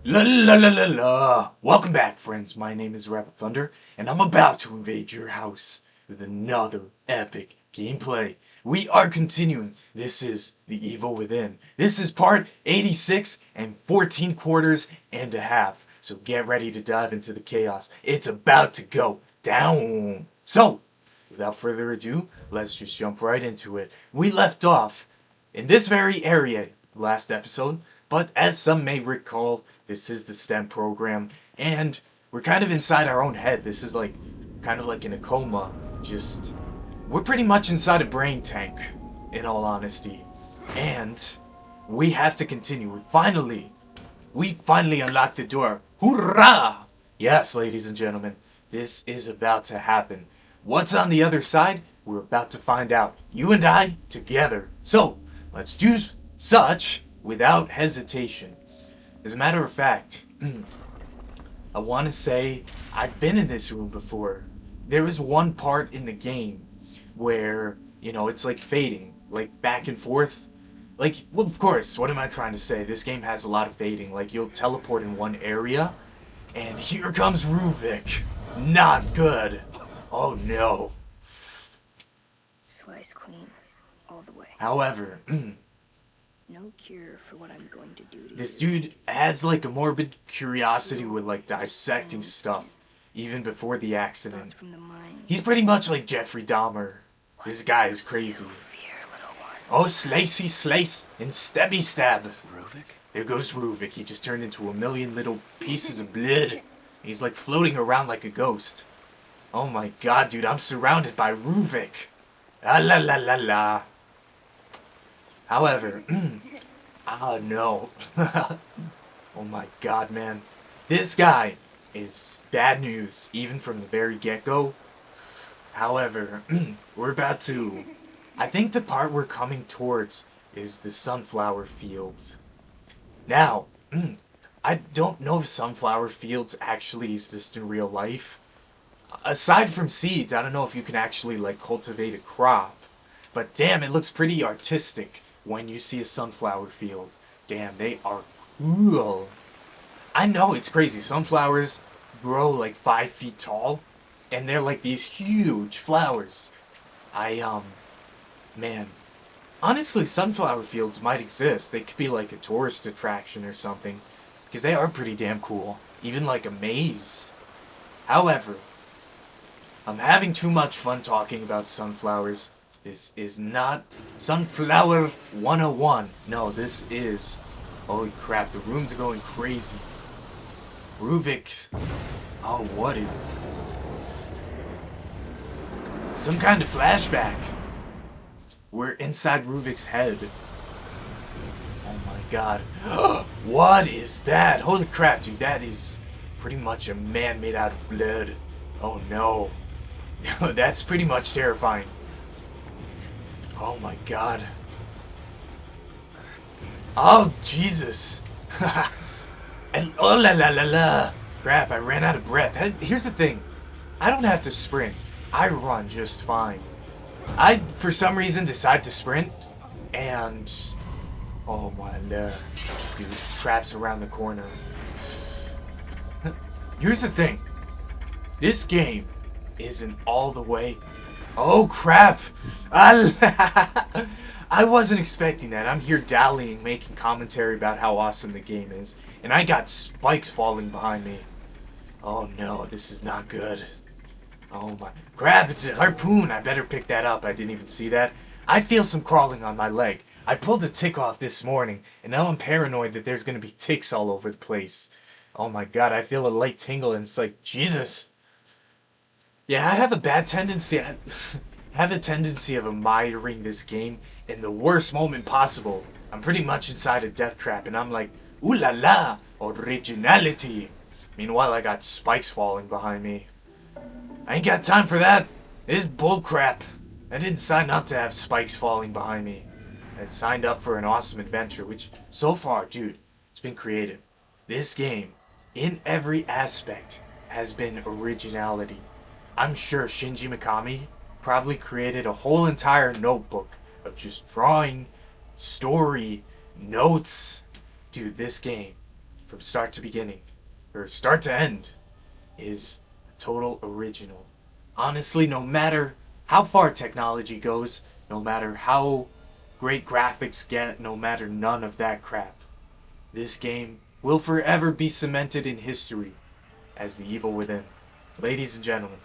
La la la la la! Welcome back, friends. My name is Rabbit Thunder, and I'm about to invade your house with another epic gameplay. We are continuing. This is The Evil Within. This is part 86 and 14 quarters and a half. So get ready to dive into the chaos. It's about to go down. So, without further ado, let's just jump right into it. We left off in this very area last episode, but as some may recall, this is the STEM program, and we're kind of inside our own head. This is like, kind of like in a coma. We're pretty much inside a brain tank, in all honesty. And we have to continue. We finally unlocked the door. Hoorah! Yes, ladies and gentlemen, this is about to happen. What's on the other side? We're about to find out. You and I, together. So, let's do such without hesitation. As a matter of fact, I want to say I've been in this room before. There was one part in the game where, it's like fading, like back and forth. Like, well, of course, what am I trying to say? This game has a lot of fading. Like, you'll teleport in one area, and here comes Ruvik. Not good. Oh no. Slice clean, all the way. However, No cure for what I'm going to do to this you. dude has like a morbid curiosity with like dissecting stuff, even before the Thoughts accident. from the mind. He's pretty much like Jeffrey Dahmer. This guy is crazy. Fear, little one. Oh, slicey slice and stabby stab. Ruvik? There goes Ruvik. He just turned into a million little pieces of blood. He's like floating around like a ghost. Oh my god, dude, I'm surrounded by Ruvik. Ah la la la la. However, oh no. Oh my god, man. This guy is bad news, even from the very get-go. However, I think the part we're coming towards is the sunflower fields. Now, I don't know if sunflower fields actually exist in real life. Aside from seeds, I don't know if you can actually like cultivate a crop. But damn, it looks pretty artistic when you see a sunflower field. Damn, they are cool. I know, it's crazy. Sunflowers grow like 5 feet tall, and they're like these huge flowers. Man. Honestly, sunflower fields might exist. They could be like a tourist attraction or something, because they are pretty damn cool. Even like a maze. However, I'm having too much fun talking about sunflowers. This is not Sunflower 101. No, this is... Holy crap, the room's going crazy. Ruvik... Oh, what is... Some kind of flashback. We're inside Ruvik's head. Oh my god. What is that? Holy crap, dude, that is pretty much a man made out of blood. Oh no. That's pretty much terrifying. Oh my god. Oh, Jesus. And oh la la la la. Crap, I ran out of breath. Here's the thing. I don't have to sprint. I run just fine. I, for some reason, decide to sprint. And... Oh my lord. Dude, traps around the corner. Here's the thing. This game isn't all the way... Oh crap! I wasn't expecting that. I'm here dallying, making commentary about how awesome the game is. And I got spikes falling behind me. Oh no, this is not good. Oh my... Crap, it's a harpoon! I better pick that up. I didn't even see that. I feel some crawling on my leg. I pulled a tick off this morning, and now I'm paranoid that there's gonna be ticks all over the place. Oh my god, I feel a light tingle, and it's like, Jesus! Yeah, I have a bad tendency... I have a tendency of admiring this game in the worst moment possible. I'm pretty much inside a death trap, and I'm like, ooh la la, originality. Meanwhile, I got spikes falling behind me. I ain't got time for that. This is bullcrap. I didn't sign up to have spikes falling behind me. I signed up for an awesome adventure, which, so far, dude, it's been creative. This game, in every aspect, has been originality. I'm sure Shinji Mikami probably created a whole entire notebook of just drawing, story, notes. Dude, this game from start to beginning, or start to end, is a total original. Honestly, no matter how far technology goes, no matter how great graphics get, no matter none of that crap, this game will forever be cemented in history as The Evil Within. Ladies and gentlemen,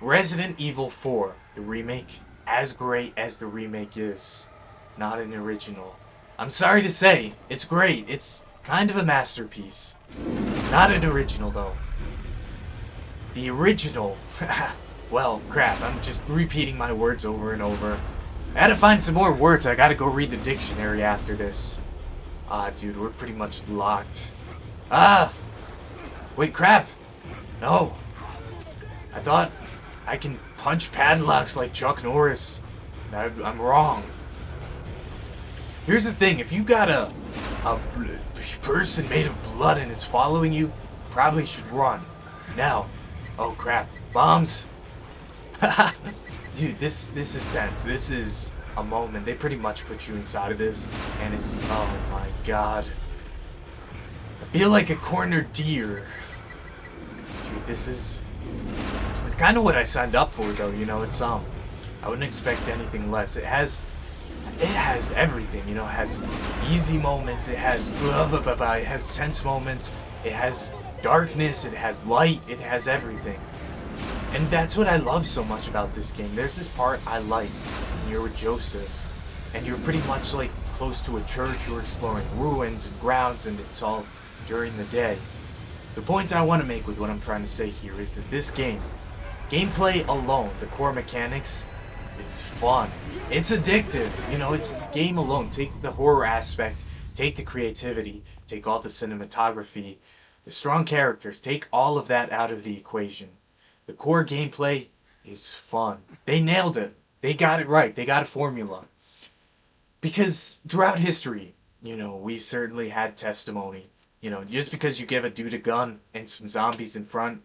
Resident Evil 4, the remake, as great as the remake is, it's not an original. I'm sorry to say, it's great. It's kind of a masterpiece. Not an original, though. The original, well, crap, I'm just repeating my words over and over. I had to find some more words. I gotta go read the dictionary after this. Dude, we're pretty much locked. Wait, crap. No. I thought I can punch padlocks like Chuck Norris. I'm wrong. Here's the thing, if you got a person made of blood and it's following you, probably should run. Now, oh crap, bombs. Dude, this is tense. This is a moment. They pretty much put you inside of this, and it's, oh my god. I feel like a cornered deer. Dude, this is it's kind of what I signed up for, though. You know, it's I wouldn't expect anything less. It has everything. You know, it has easy moments. It has it has tense moments. It has darkness. It has light. It has everything. And that's what I love so much about this game. There's this part I like. You're with Joseph, and you're pretty much like close to a church. You're exploring ruins and grounds, and it's all during the day. The point I want to make with what I'm trying to say here is that this game, gameplay alone, the core mechanics, is fun. It's addictive. You know, it's the game alone. Take the horror aspect, take the creativity, take all the cinematography, the strong characters, take all of that out of the equation. The core gameplay is fun. They nailed it. They got it right. They got a formula. Because throughout history, you know, we've certainly had testimony. You know, just because you give a dude a gun and some zombies in front,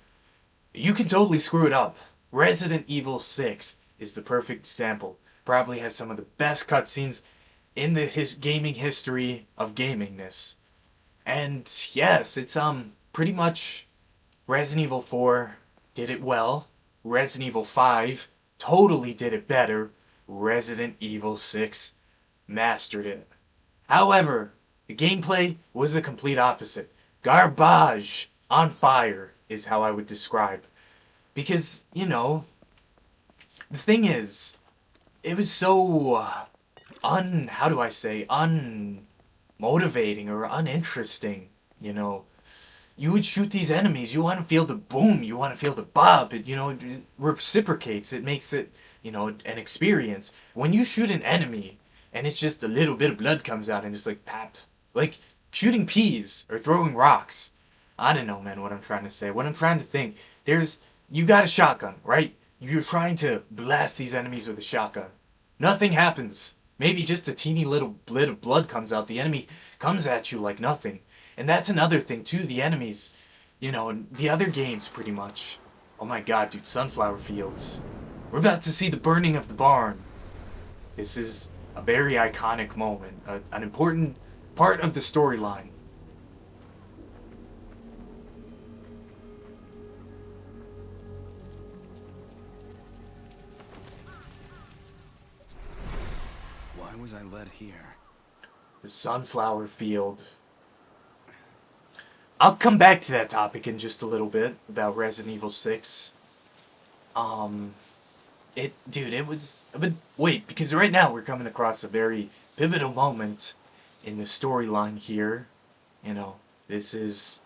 you can totally screw it up. Resident Evil 6 is the perfect example. Probably has some of the best cutscenes in the gaming history of gamingness. And yes, it's pretty much Resident Evil 4 did it well. Resident Evil 5 totally did it better. Resident Evil 6 mastered it. However, the gameplay was the complete opposite. Garbage on fire is how I would describe. Because, you know, the thing is, it was so how do I say, unmotivating or uninteresting, you know. You would shoot these enemies, you want to feel the boom, you want to feel the bop, it, you know, it reciprocates, it makes it, you know, an experience. When you shoot an enemy, and it's just a little bit of blood comes out and it's like, pap, like shooting peas or throwing rocks. I don't know, man, what I'm trying to say. What I'm trying to think, you got a shotgun, right? You're trying to blast these enemies with a shotgun. Nothing happens. Maybe just a teeny little bit of blood comes out. The enemy comes at you like nothing. And that's another thing, too. The enemies, you know, the other games, pretty much. Oh my god, dude, sunflower fields. We're about to see the burning of the barn. This is a very iconic moment. An important part of the storyline. Why was I led here? The sunflower field. I'll come back to that topic in just a little bit about Resident Evil 6. It was, but wait, because right now we're coming across a very pivotal moment in the storyline here. You know, this is,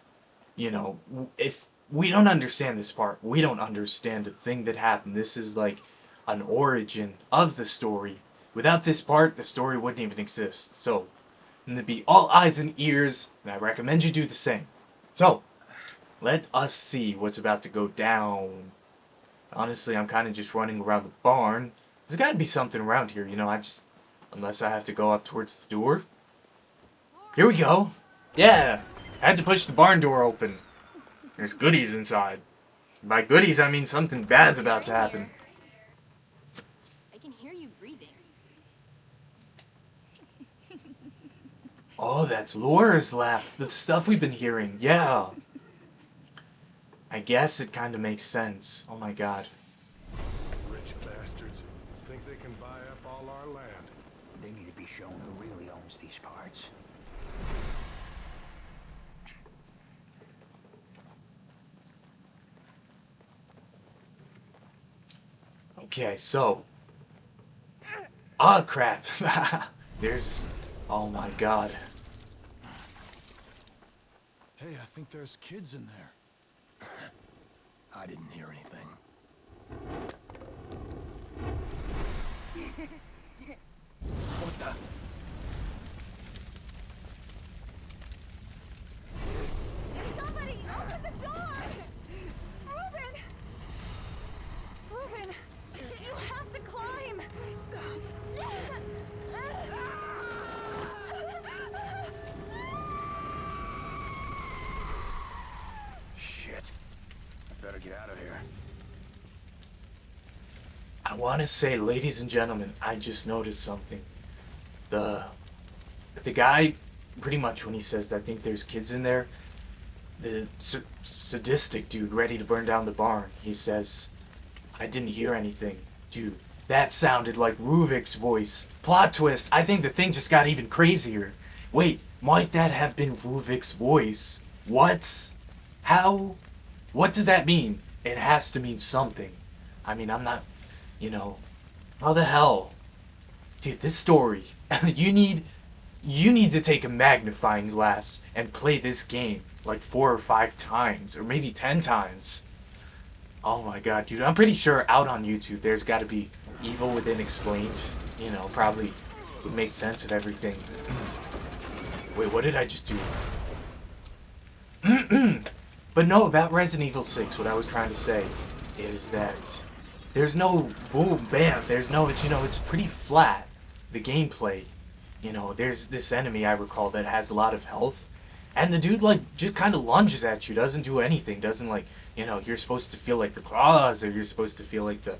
you know, if we don't understand this part, we don't understand a thing that happened. This is like an origin of the story. Without this part, the story wouldn't even exist. So, I'm gonna be all eyes and ears, and I recommend you do the same. So, let us see what's about to go down. Honestly, I'm kind of just running around the barn. There's got to be something around here, you know, unless I have to go up towards the door. Here we go. Yeah, I had to push the barn door open. There's goodies inside. By goodies, I mean something bad's about to happen. I can hear you breathing. Oh, that's Laura's laugh. The stuff we've been hearing. Yeah. I guess it kind of makes sense. Oh my god. Rich bastards think they can buy up all our land. They need to be shown who really owns these parts. Okay, so. Ah, crap. There's. Oh my god. Hey, I think there's kids in there. I didn't hear anything. What the? Somebody open the door! Reuben! Reuben, you have to climb! Shit. I better get out of here. I want to say, ladies and gentlemen, I just noticed something. The guy, pretty much when he says that, I think there's kids in there, the sadistic dude ready to burn down the barn, he says, I didn't hear anything. Dude, that sounded like Ruvik's voice. Plot twist, I think the thing just got even crazier. Wait, might that have been Ruvik's voice? What? How? What does that mean? It has to mean something. I mean, I'm not, how the hell? Dude, this story, you need to take a magnifying glass and play this game like 4 or 5 times, or maybe 10 times. Oh my god, dude, I'm pretty sure out on YouTube there's gotta be Evil Within Explained. Probably would make sense of everything. Wait, what did I just do? But no, about Resident Evil 6, what I was trying to say is that there's no boom, bam, it's pretty flat, the gameplay. There's this enemy I recall that has a lot of health, and the dude, just kind of lunges at you, doesn't do anything, doesn't, you're supposed to feel like the claws, or you're supposed to feel like the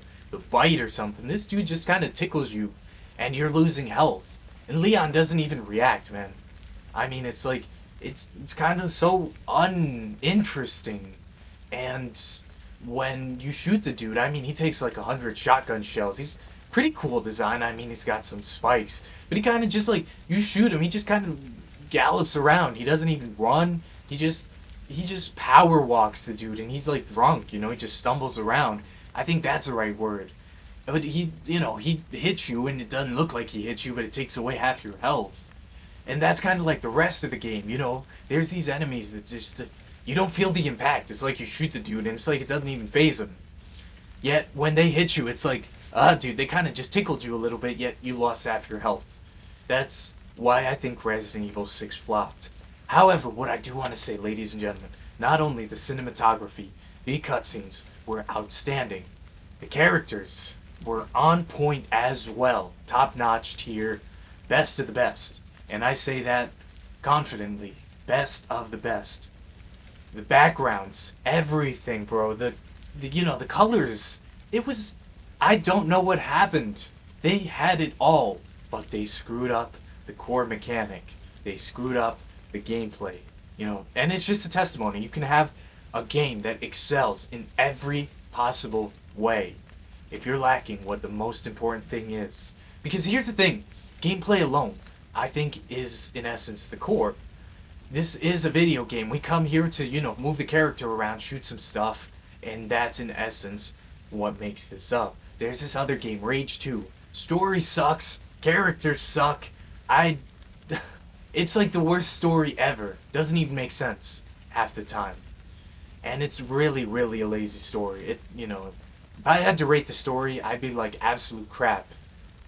bite or something. This dude just kind of tickles you, and you're losing health. And Leon doesn't even react, man. I mean, it's kind of so uninteresting. And when you shoot the dude, I mean, he takes 100 shotgun shells. He's pretty cool design. I mean, he's got some spikes. But he kind of just, you shoot him, he just kind of gallops around. He doesn't even run. He just power walks the dude, and he's drunk, he just stumbles around. I think that's the right word. But he hits you, and it doesn't look like he hits you, but it takes away half your health. And that's kind of like the rest of the game, There's these enemies that just, you don't feel the impact. It's like you shoot the dude, and it's like it doesn't even faze him. Yet, when they hit you, it's like, dude, they kind of just tickled you a little bit, yet you lost half your health. That's why I think Resident Evil 6 flopped. However, what I do want to say, ladies and gentlemen, not only the cinematography, the cutscenes were outstanding. The characters were on point as well. Top-notch tier, best of the best. And I say that confidently. Best of the best. The backgrounds, everything, bro. The colors. It was, I don't know what happened. They had it all, but they screwed up the core mechanic. They screwed up the gameplay. And it's just a testimony. You can have a game that excels in every possible way if you're lacking what the most important thing is. Because here's the thing, gameplay alone, I think, is in essence the core. This is a video game. We come here to, move the character around, shoot some stuff, and that's in essence what makes this up. There's this other game, Rage 2. Story sucks, characters suck. It's like the worst story ever. Doesn't even make sense half the time. And it's really, really a lazy story. If I had to rate the story, I'd be like absolute crap.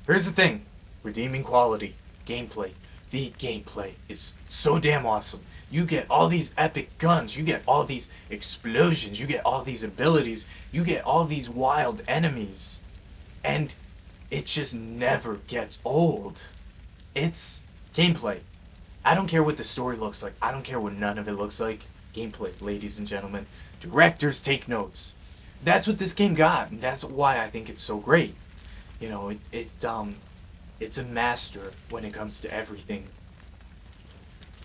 Here's the thing. Redeeming quality. Gameplay. The gameplay is so damn awesome. You get all these epic guns. You get all these explosions. You get all these abilities. You get all these wild enemies. And it just never gets old. It's gameplay. I don't care what the story looks like. I don't care what none of it looks like. Gameplay, ladies and gentlemen. Directors take notes. That's what this game got, and that's why I think it's so great. It's a master when it comes to everything.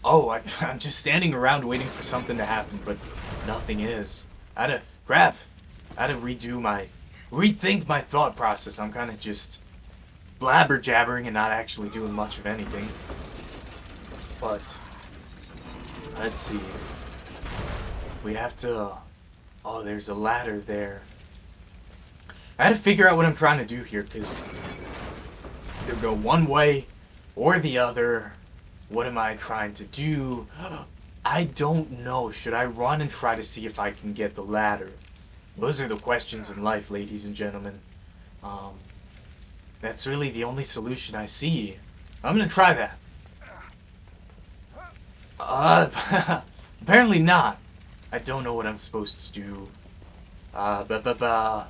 Oh, I'm just standing around waiting for something to happen, but nothing is. I had to rethink my thought process. I'm kind of just blabber jabbering and not actually doing much of anything. But let's see. We have to. Oh, there's a ladder there. I had to figure out what I'm trying to do here, because either go one way or the other. What am I trying to do? I don't know. Should I run and try to see if I can get the ladder? Those are the questions in life, ladies and gentlemen. That's really the only solution I see. I'm gonna try that. Apparently not. I don't know what I'm supposed to do. The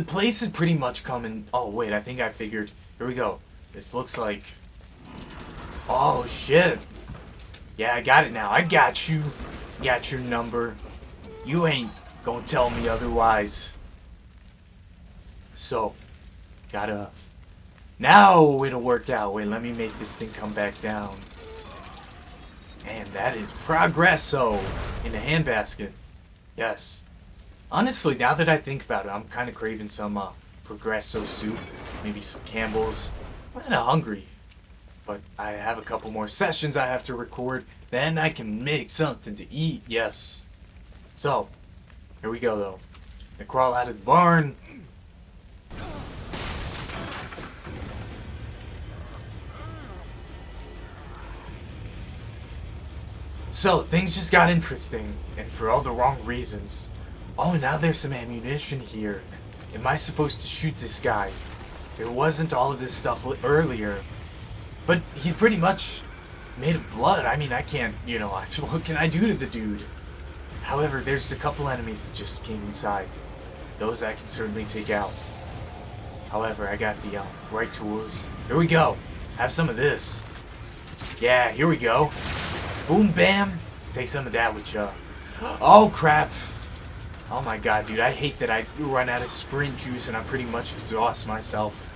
place is pretty much coming. Oh, wait, I think I figured. Here we go. This looks like. Oh, shit. Yeah, I got it now. I got you. Got your number. You ain't gonna tell me otherwise. So, gotta. Now it'll work out. Wait, let me make this thing come back down. And that is progresso in the handbasket. Yes. Honestly, now that I think about it, I'm kind of craving some progresso soup. Maybe some Campbell's. I'm kind of hungry. But I have a couple more sessions I have to record. Then I can make something to eat. Yes. So, here we go though. I crawl out of the barn. So, things just got interesting, and for all the wrong reasons. Oh, now there's some ammunition here. Am I supposed to shoot this guy? There wasn't all of this stuff earlier. But he's pretty much made of blood. I mean, I can't, what can I do to the dude? However, there's a couple enemies that just came inside. Those I can certainly take out. However, I got the right tools. Here we go. Have some of this. Yeah, here we go. Boom, bam. Take some of that with ya. Oh, crap. Oh my god, dude. I hate that I run out of sprint juice and I pretty much exhaust myself.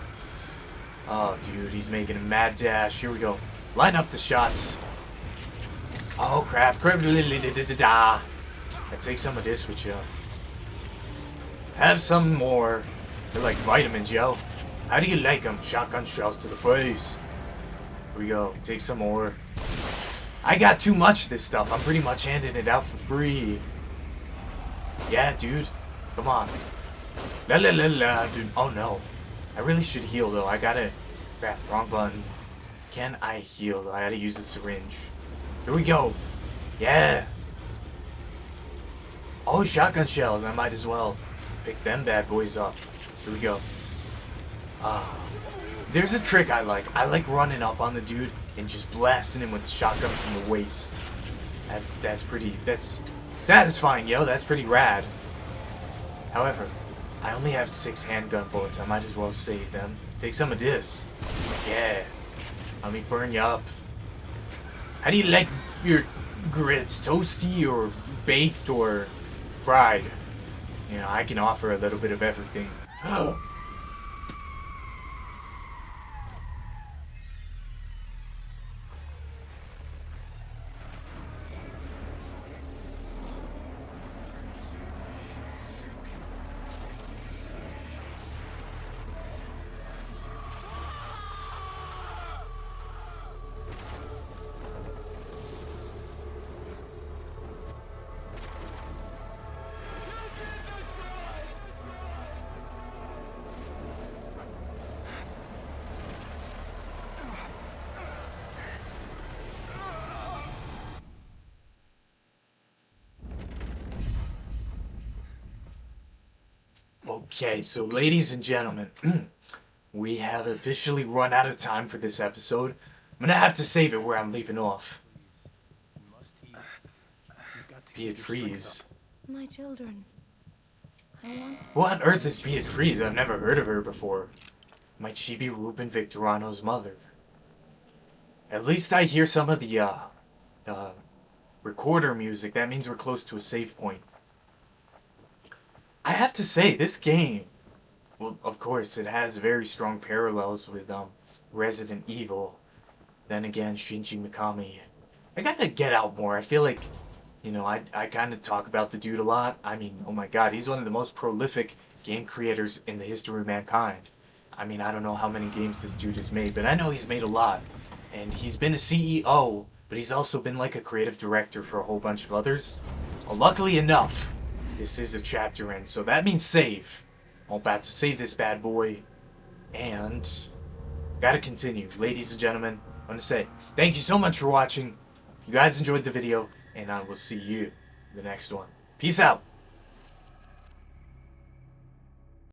Oh, dude. He's making a mad dash. Here we go. Line up the shots. Oh, crap. I take some of this with ya. Have some more. They're like vitamins, yo. How do you like them? Shotgun shells to the face. Here we go. Take some more. I got too much of this stuff. I'm pretty much handing it out for free. Yeah, dude. Come on. La la la la, dude. Oh no. I really should heal though. I gotta. Crap, wrong button. Can I heal though? I gotta use the syringe. Here we go. Yeah. Oh, shotgun shells. I might as well pick them bad boys up. Here we go. There's a trick I like. I like running up on the dude and just blasting him with the shotgun from the waist. That's satisfying, yo. That's pretty rad. However, I only have 6 handgun bullets. I might as well save them. Take some of this. Yeah. Let me burn you up. How do you like your grits? Toasty or baked or fried? I can offer a little bit of everything. Okay, so ladies and gentlemen, we have officially run out of time for this episode. I'm gonna have to save it where I'm leaving off. Beatrice. My children. I want. What on earth is Beatrice? I've never heard of her before. Might she be Ruben Victorino's mother? At least I hear some of the recorder music. That means we're close to a save point. I have to say, this game, well, of course, it has very strong parallels with Resident Evil. Then again, Shinji Mikami. I gotta get out more. I feel like, you know, I kind of talk about the dude a lot. I mean, oh my god, he's one of the most prolific game creators in the history of mankind. I mean, I don't know how many games this dude has made, but I know he's made a lot. And he's been a CEO, but he's also been like a creative director for a whole bunch of others. Well, luckily enough, this is a chapter end, so that means save. I'm about to save this bad boy, and gotta continue. Ladies and gentlemen, I want to say thank you so much for watching. You guys enjoyed the video, and I will see you in the next one. Peace out.